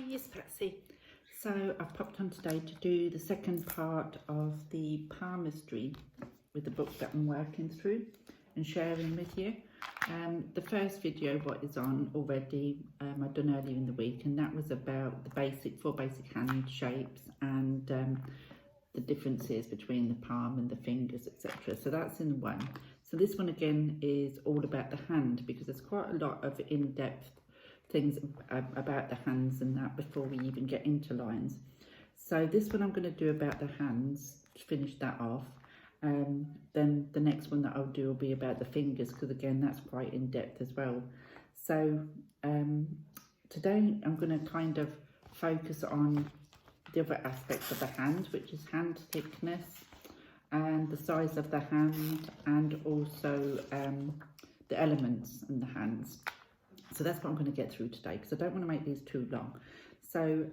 Yes, Patsy. So I've popped on today to do the second part of the Palmistry with the book that I'm working through and sharing with you. The first video what is on already I've done earlier in the week, and that was about the four basic hand shapes and the differences between the palm and the fingers, etc. So that's in one. So this one again is all about the hand, because there's quite a lot of in-depth things about the hands and that before we even get into lines. So this one I'm going to do about the hands to finish that off. Then the next one that I'll do will be about the fingers, because again that's quite in depth as well. So today I'm going to kind of focus on the other aspects of the hand, which is hand thickness and the size of the hand, and also the elements in the hands. So that's what I'm going to get through today, because I don't want to make these too long. So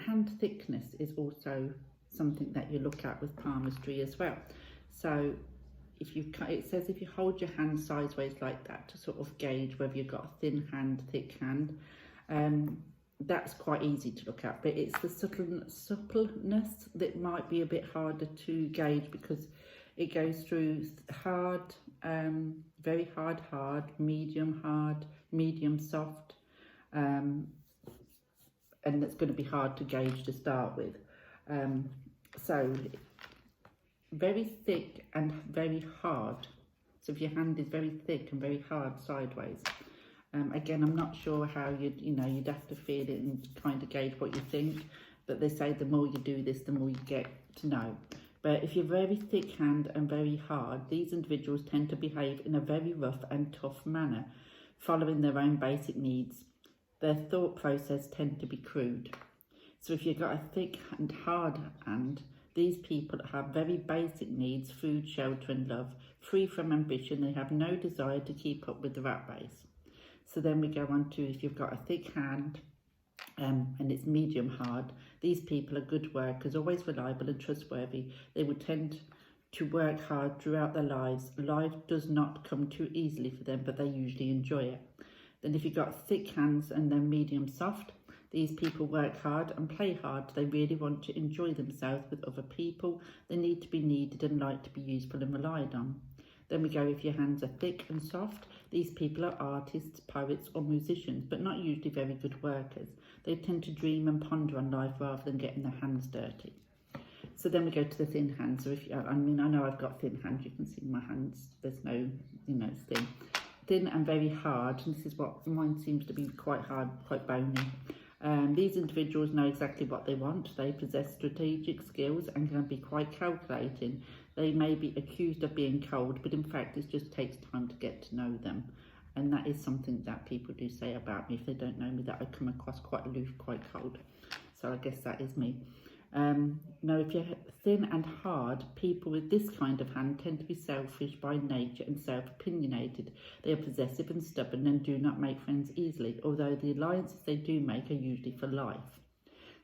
hand thickness is also something that you look at with palmistry as well. So it says if you hold your hand sideways like that to sort of gauge whether you've got a thin hand, thick hand, that's quite easy to look at, but it's the suppleness that might be a bit harder to gauge, because it goes through hard, very hard, medium soft, and that's going to be hard to gauge to start with. So very thick and very hard. So if your hand is very thick and very hard sideways, again, I'm not sure how you'd have to feel it and kind of gauge what you think, but they say the more you do this, the more you get to know. But if you're very thick hand and very hard, these individuals tend to behave in a very rough and tough manner, following their own basic needs. Their thought process tend to be crude. So if you've got a thick and hard hand, these people have very basic needs: food, shelter and love. Free from ambition, they have no desire to keep up with the rat race. So then we go on to, if you've got a thick hand and it's medium hard, these people are good workers, always reliable and trustworthy. They will tend to work hard throughout their lives. Life does not come too easily for them, but they usually enjoy it. Then if you've got thick hands and then medium soft, these people work hard and play hard. They really want to enjoy themselves with other people. They need to be needed and like to be useful and relied on. Then we go, if your hands are thick and soft, these people are artists, poets or musicians, but not usually very good workers. They tend to dream and ponder on life rather than getting their hands dirty. So then we go to the thin hands. So I know I've got thin hands. You can see my hands. There's no, it's thin. Thin and very hard. And this is what mine seems to be, quite hard, quite bony. These individuals know exactly what they want. They possess strategic skills and can be quite calculating. They may be accused of being cold, but in fact it just takes time to get to know them. And that is something that people do say about me. If they don't know me, that I come across quite aloof, quite cold. So I guess that is me. Now, if you're thin and hard, people with this kind of hand tend to be selfish by nature and self-opinionated. They are possessive and stubborn and do not make friends easily, although the alliances they do make are usually for life.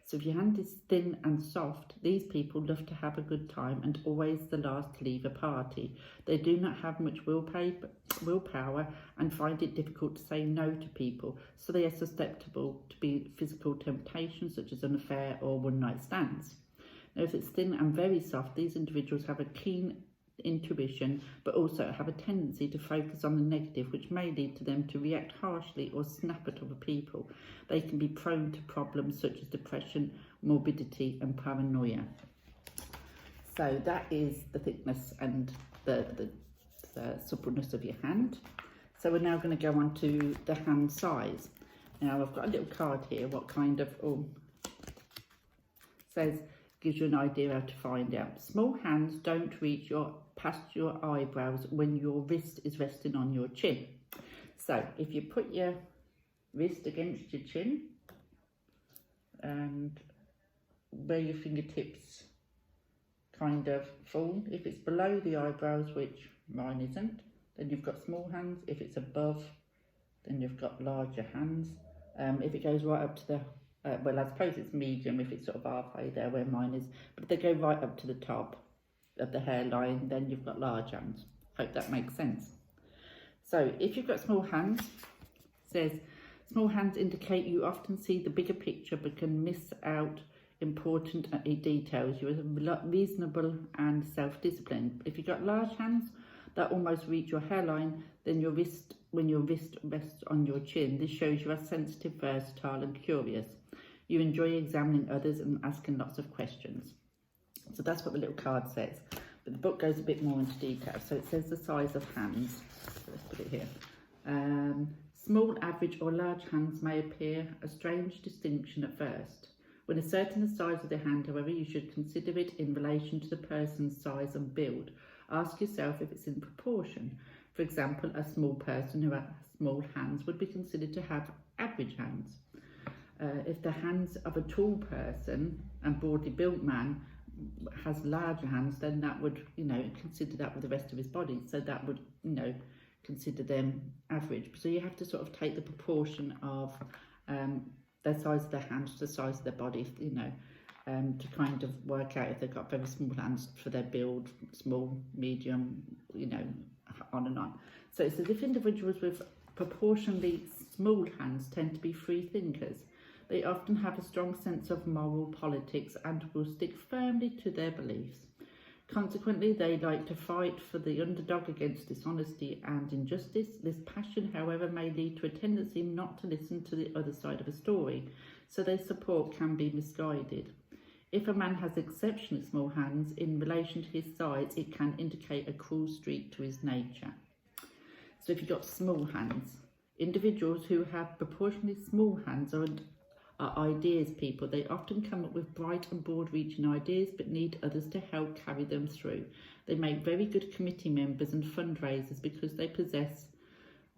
So if your hand is thin and soft, these people love to have a good time and always the last to leave a party. They do not have much willpower and find it difficult to say no to people, so they are susceptible to physical temptations such as an affair or one-night stands. Now, if it's thin and very soft, these individuals have a keen intuition, but also have a tendency to focus on the negative, which may lead to them to react harshly or snap at other people. They can be prone to problems such as depression, morbidity and paranoia. So that is the thickness and the suppleness of your hand. So we're now going to go on to the hand size. Now I've got a little card here, what kind of gives you an idea how to find out. Small hands don't reach past your eyebrows when your wrist is resting on your chin. So if you put your wrist against your chin and where your fingertips kind of fall, if it's below the eyebrows, which mine isn't, then you've got small hands. If it's above, then you've got larger hands. If it goes right up to the well, I suppose it's medium if it's sort of halfway there where mine is, but if they go right up to the top of the hairline, then you've got large hands. Hope that makes sense. So if you've got small hands, it says Small hands indicate you often see the bigger picture but can miss out important details. You're reasonable and self-disciplined. If you've got large hands that almost reach your hairline, then when your wrist rests on your chin, this shows you are sensitive, versatile and curious. You enjoy examining others and asking lots of questions. So that's what the little card says. But the book goes a bit more into detail. So it says the size of hands. So let's put it here. Small, average or large hands may appear a strange distinction at first. When asserting the size of the hand, however, you should consider it in relation to the person's size and build. Ask yourself if it's in proportion. For example, a small person who has small hands would be considered to have average hands. If the hands of a tall person and broadly built man has larger hands, then that would, consider that with the rest of his body. So that would, consider them average. So you have to sort of take the proportion of their size of their hands to the size of their body, to kind of work out if they've got very small hands for their build, small, medium, on and on. So it says if individuals with proportionally small hands tend to be free thinkers, they often have a strong sense of moral politics and will stick firmly to their beliefs. Consequently, they like to fight for the underdog against dishonesty and injustice. This passion, however, may lead to a tendency not to listen to the other side of a story, so their support can be misguided. If a man has exceptionally small hands in relation to his size, it can indicate a cruel streak to his nature. So if you've got small hands, individuals who have proportionally small hands are ideas people. They often come up with bright and broad-reaching ideas but need others to help carry them through. They make very good committee members and fundraisers because they possess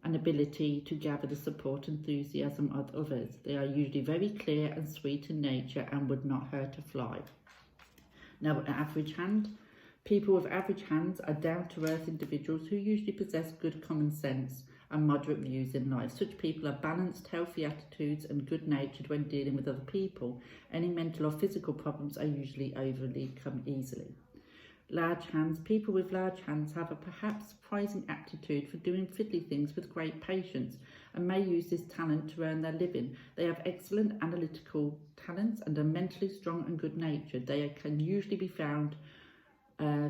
an ability to gather the support and enthusiasm of others. They are usually very clear and sweet in nature and would not hurt a fly. Now, an average hand. People with average hands are down-to-earth individuals who usually possess good common sense and moderate views in life. Such people are balanced, healthy attitudes and good-natured when dealing with other people. Any mental or physical problems are usually overcome easily. Large hands. People with large hands have a perhaps surprising aptitude for doing fiddly things with great patience and may use this talent to earn their living. They have excellent analytical talents and are mentally strong and good-natured. They can usually be found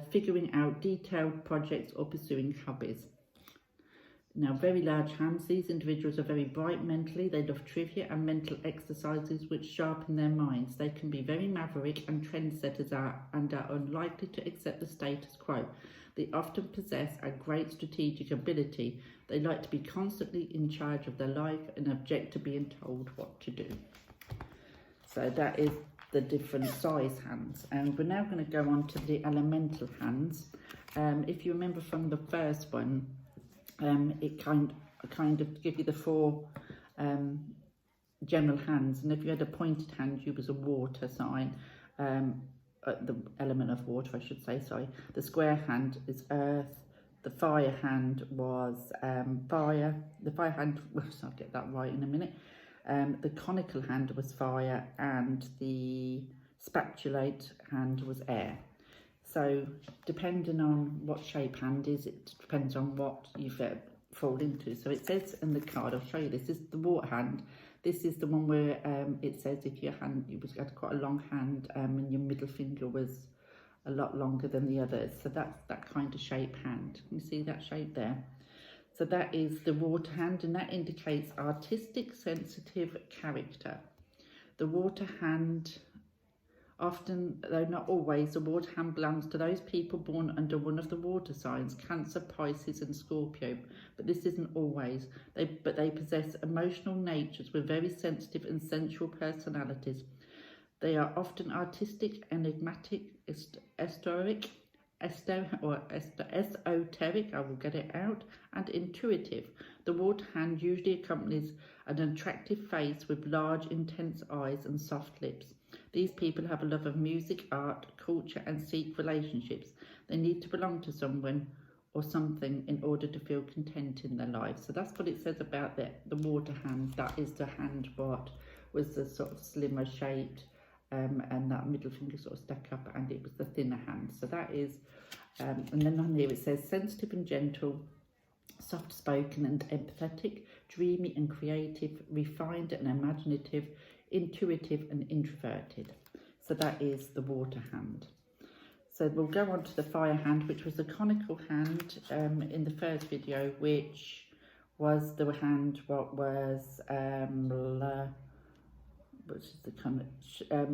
figuring out detailed projects or pursuing hobbies. Now, very large hands. These individuals are very bright mentally. They love trivia and mental exercises which sharpen their minds. They can be very maverick and trendsetters and are unlikely to accept the status quo. They often possess a great strategic ability. They like to be constantly in charge of their life and object to being told what to do. So that is the different size hands. And we're now going to go on to the elemental hands. If you remember from the first one, it kind of give you the four general hands, and if you had a pointed hand, you was a water sign, the element of water, I should say. Sorry. The square hand is earth. The fire hand was fire. The fire hand, I'll get that right in a minute. The conical hand was fire, and the spatulate hand was air. So depending on what shape hand is, it depends on what you fall into. So it says in the card, I'll show you this is the water hand. This is the one where it says if your hand, you had quite a long hand and your middle finger was a lot longer than the others. So that's that kind of shape hand. Can you see that shape there? So that is the water hand, and that indicates artistic, sensitive character. The water hand, often, though not always, the water hand belongs to those people born under one of the water signs, Cancer, Pisces and Scorpio, but this isn't always. But they possess emotional natures with very sensitive and sensual personalities. They are often artistic, enigmatic, esoteric, I will get it out, and intuitive. The water hand usually accompanies an attractive face with large, intense eyes and soft lips. These people have a love of music, art, culture and seek relationships. They need to belong to someone or something in order to feel content in their life. So that's what it says about the water hand. That is the hand what was the sort of slimmer shaped and that middle finger sort of stuck up, and it was the thinner hand. So that is, and then on here it says sensitive and gentle, soft-spoken and empathetic, dreamy and creative, refined and imaginative, intuitive and introverted. So that is the water hand. So we'll go on to the fire hand, which was the conical hand in the first video, which was the hand what was which is the kind of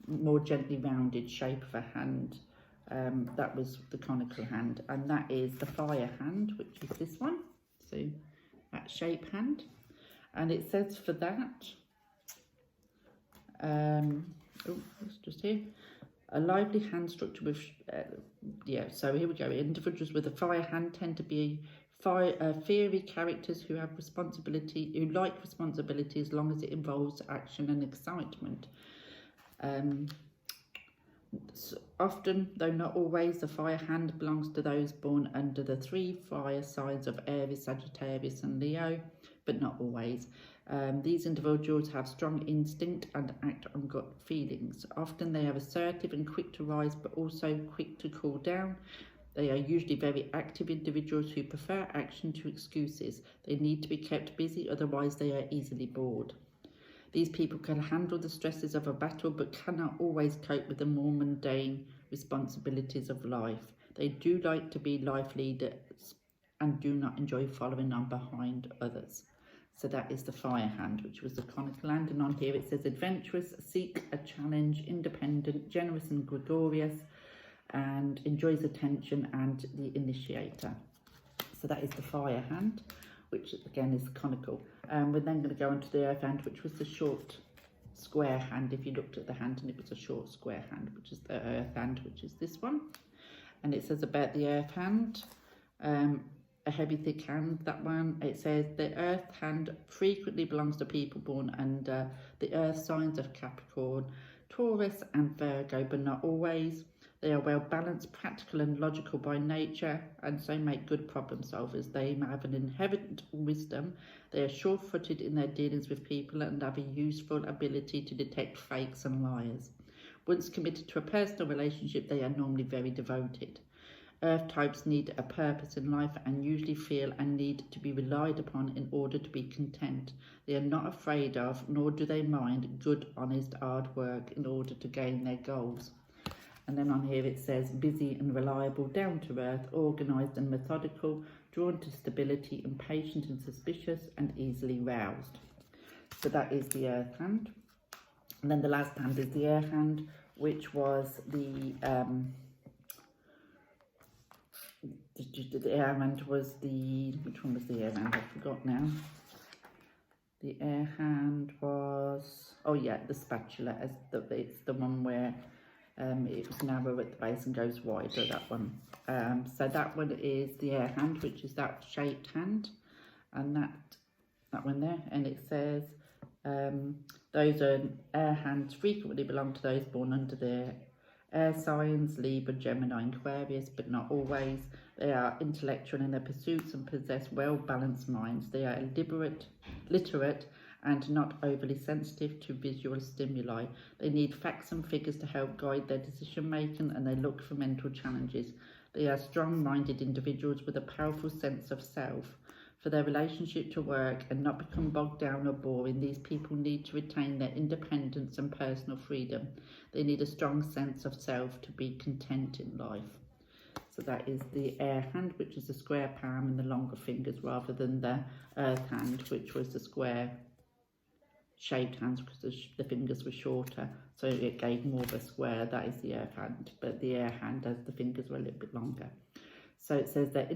more gently rounded shape of a hand. That was the conical hand, and that is the fire hand, which is this one. So that shape hand, and it says for that, it's just here, a lively hand structure with, so here we go. Individuals with a fire hand tend to be fiery characters who have responsibility, who like responsibility as long as it involves action and excitement. So often, though not always, the fire hand belongs to those born under the 3 fire signs of Aries, Sagittarius and Leo, but not always. These individuals have strong instinct and act on gut feelings. Often they are assertive and quick to rise, but also quick to cool down. They are usually very active individuals who prefer action to excuses. They need to be kept busy, otherwise they are easily bored. These people can handle the stresses of a battle, but cannot always cope with the more mundane responsibilities of life. They do like to be life leaders and do not enjoy following on behind others. So that is the fire hand, which was the conical hand. And on here it says adventurous, seek a challenge, independent, generous and gregarious, and enjoys attention and the initiator. So that is the fire hand, which again is conical. We're then going to go on to the earth hand, which was the short square hand. If you looked at the hand and it was a short square hand, which is the earth hand, which is this one. And it says about the earth hand, a heavy thick hand, that one. It says the earth hand frequently belongs to people born under the earth signs of Capricorn, Taurus and Virgo, but not always. They are well balanced, practical and logical by nature, and so make good problem solvers. They have an inherent wisdom. They are sure-footed in their dealings with people and have a useful ability to detect fakes and liars. Once committed to a personal relationship, they are normally very devoted. Earth types need a purpose in life and usually feel and need to be relied upon in order to be content. They are not afraid of, nor do they mind, good, honest, hard work in order to gain their goals. And then on here it says busy and reliable, down to earth, organised and methodical, drawn to stability, impatient and suspicious, and easily roused. So that is the earth hand. And then the last hand is the air hand, which was the air hand was the, which one was the air hand? I forgot now. The air hand was, oh yeah, the spatula. It's the one where it was narrow at the base and goes wider, that one. So that one is the air hand, which is that shaped hand, and that one there. And it says those air hands frequently belong to those born under the air signs, Libra, Gemini and Aquarius, but not always. They are intellectual in their pursuits and possess well-balanced minds. They are literate and not overly sensitive to visual stimuli. They need facts and figures to help guide their decision-making, and they look for mental challenges. They are strong-minded individuals with a powerful sense of self. For their relationship to work and not become bogged down or boring, these people need to retain their independence and personal freedom. They need a strong sense of self to be content in life. So that is the air hand, which is the square palm and the longer fingers, rather than the earth hand, which was the square shaped hands, because the fingers were shorter, so it gave more of a square. That is the earth hand, but the air hand, as the fingers were a little bit longer. So it says that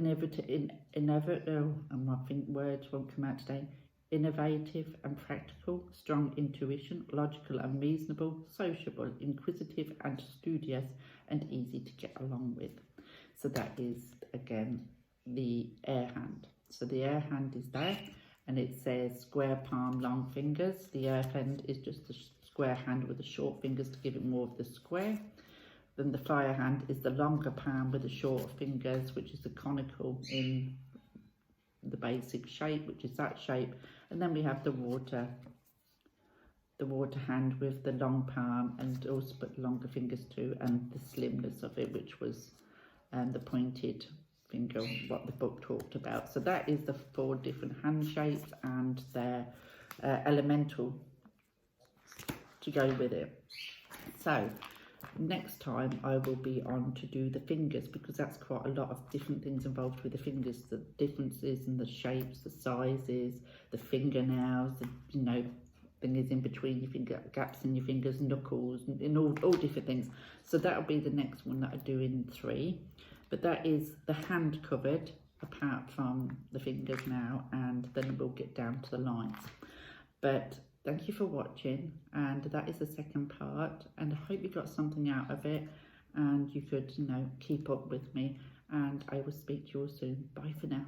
words won't come out today. Innovative and practical, strong intuition, logical and reasonable, sociable, inquisitive and studious, and easy to get along with. So that is, again, the air hand. So the air hand is there, and it says square palm, long fingers. The earth hand is just a square hand with the short fingers to give it more of the square. Then the fire hand is the longer palm with the shorter fingers, which is the conical in the basic shape, which is that shape. And then we have the water hand with the long palm and also but longer fingers too, and the slimness of it, which was the pointed finger, what the book talked about. So that is the 4 different hand shapes and their elemental to go with it. So next time I will be on to do the fingers, because that's quite a lot of different things involved with the fingers, the differences in the shapes, the sizes, the fingernails, the, you know, things in between your finger, gaps in your fingers, knuckles, and all different things. So that'll be the next one that I do in 3. But that is the hand covered, apart from the fingers now, and then we'll get down to the lines. But thank you for watching, and that is the second part, and I hope you got something out of it and you could, you know, keep up with me, and I will speak to you all soon. Bye for now.